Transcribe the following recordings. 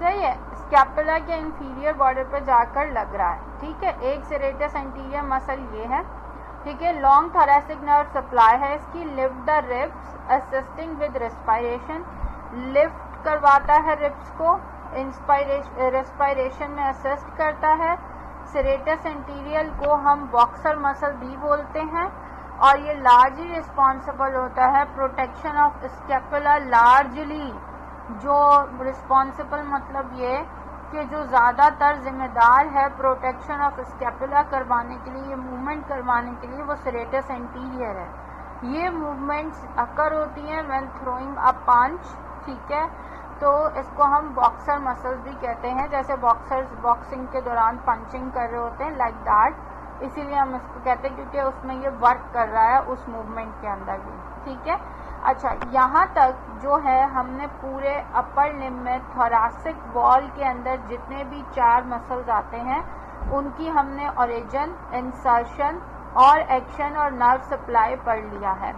ہے یہ اسکیپولا کے انفیریئر بارڈر پہ جا کر لگ رہا ہے. ٹھیک ہے, ایک سیریٹس انٹیریئر مسل یہ ہے. ٹھیک ہے, لانگ تھوریسک نرو سپلائی ہے اس کی. Lift the ribs assisting with respiration, lift کرواتا ہے ربس کو, ریسپائریشن میں اسسٹ کرتا ہے. سیریٹس انٹیریئر کو ہم باکسر مسل بھی بولتے ہیں, اور یہ لارجلی رسپانسبل ہوتا ہے پروٹیکشن آف اسکیپولا. لارجلی جو رسپانسبل مطلب یہ کہ جو زیادہ تر ذمہ دار ہے پروٹیکشن آف اسکیپولا کروانے کے لیے, یہ موومنٹ کروانے کے لیے, وہ سیریٹس انٹیریئر ہے. یہ موومنٹس اکر ہوتی ہیں وین تھروئنگ اے پنچ. ٹھیک ہے, تو اس کو ہم باکسر مسلز بھی کہتے ہیں, جیسے باکسرز باکسنگ کے دوران پنچنگ کر رہے ہوتے ہیں لائک دیٹ, اسی لیے ہم اس کو کہتے ہیں کیونکہ اس میں یہ ورک کر رہا ہے اس موومنٹ کے اندر بھی. ٹھیک ہے, اچھا یہاں تک جو ہے ہم نے پورے اپر لمب میں تھوراسک وال کے اندر جتنے بھی 4 مسلز آتے ہیں ان کی ہم نے اوریجن, انسرشن اور ایکشن اور نرو سپلائی پڑھ لیا ہے.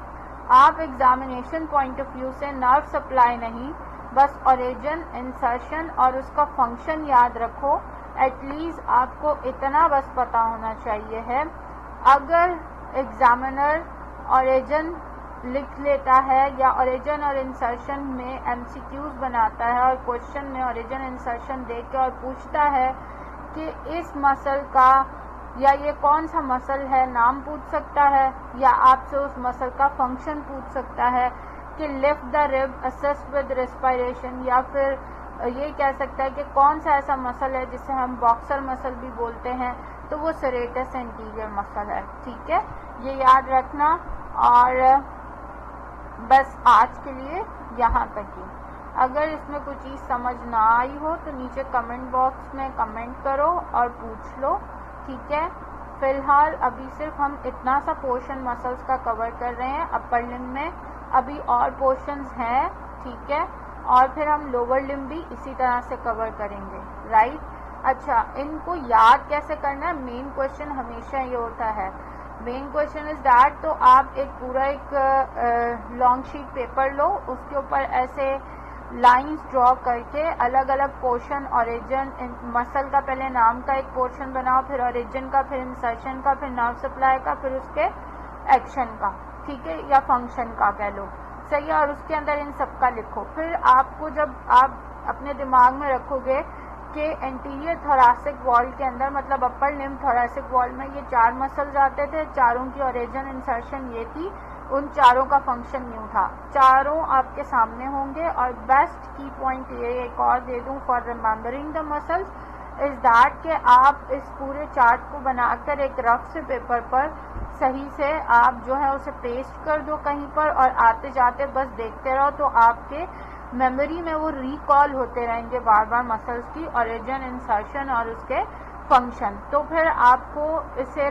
آپ ایگزامینیشن پوائنٹ آف ویو سے نرو سپلائی نہیں, بس اوریجن, انسرشن اور اس کا فنکشن یاد رکھو. ایٹ لیسٹ آپ کو اتنا بس پتا ہونا چاہیے ہے. اگر ایگزامینر اوریجن لکھ لیتا ہے یا اوریجن اور انسرشن میں ایم سی کیوز بناتا ہے اور کوشچن میں اوریجن انسرشن دے کے اور پوچھتا ہے کہ اس مسل کا یا یہ کون سا مسل ہے, نام پوچھ سکتا ہے, یا آپ سے اس مسل کا فنکشن پوچھ سکتا ہے کہ لفٹ دا رب اسسٹ ود ریسپائریشن, یا پھر یہ کہہ سکتا ہے کہ کون سا ایسا مسل ہے جسے ہم باکسر مسل بھی بولتے ہیں, تو وہ سیریٹس انٹیریئر مسل ہے. ٹھیک ہے, یہ یاد رکھنا. اور بس آج کے لیے یہاں تک ہی. اگر اس میں کوئی چیز سمجھ نہ آئی ہو تو نیچے کمنٹ باکس میں کمنٹ کرو اور پوچھ لو. ٹھیک ہے, فی الحال ابھی صرف ہم اتنا سا پورشن مسلس کا کور کر رہے ہیں اپر لمب میں, ابھی اور پورشنز ہیں. ٹھیک ہے, اور پھر ہم لوور لمب بھی اسی طرح سے کور کریں گے. رائٹ, اچھا ان کو یاد کیسے کرنا ہے؟ مین کوشچن ہمیشہ یہ ہوتا ہے, مین کوشچن از دیٹ, تو آپ ایک پورا ایک لانگ شیٹ پیپر لو, اس کے اوپر ایسے لائنز ڈرا کر کے الگ الگ پورشن, اوریجن مسل کا پہلے نام کا ایک پورشن بناؤ, پھر اوریجن کا, پھر انسرشن کا, پھر نرو سپلائی کا, پھر اس کے ایکشن کا. ٹھیک ہے, یا فنکشن کا کہہ لو. صحیح ہے, اور اس کے اندر ان سب کا لکھو. پھر آپ کو جب آپ اپنے دماغ میں رکھو گے کہ انٹیریئر تھوراسک وال کے اندر, مطلب اپر لمب تھوراسک وال میں یہ 4 مسلز آتے تھے, چاروں کی اوریجن انسرشن یہ تھی, ان چاروں کا فنکشن یوں تھا, چاروں آپ کے سامنے ہوں گے. اور بیسٹ کی پوائنٹ یہ ایک اور دے دوں for remembering the muscles is that کہ آپ اس پورے چارٹ کو بنا کر ایک رف سے پیپر پر صحیح سے آپ جو ہے اسے پیسٹ کر دو کہیں پر, اور آتے جاتے بس دیکھتے رہو, تو آپ کے میموری میں وہ ریکال ہوتے رہیں گے بار بار مسلز کی اوریجن, انسرشن اور اس کے فنکشن. تو پھر آپ کو اسے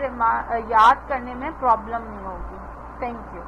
یاد کرنے میں پرابلم نہیں ہوگی. Thank you.